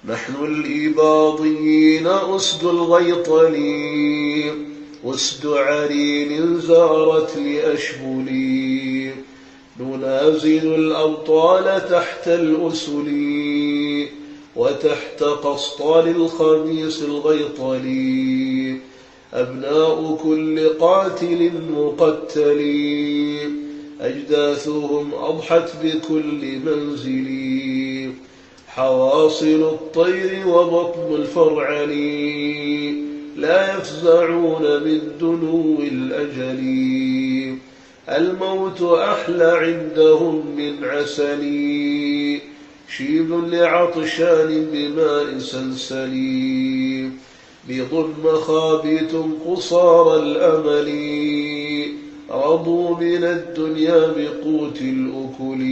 نحن الإباضيين أسد الغيطلي، أسد عرين زارت لأشبلي، ننازل الأبطال تحت الأسل وتحت قسطال الخميس الغيطلي، أبناء كل قاتل مقتل، أجداثهم أضحت بكل منزل، حواصل الطير وبطن الفرعل، لا يفزعون من دنو الأجل، الموت أحلى عندهم من عسل، شيب لعطشان بماء سلسل، بيض مخابت قصار الأمل، رضوا من الدنيا بقوت الأكل.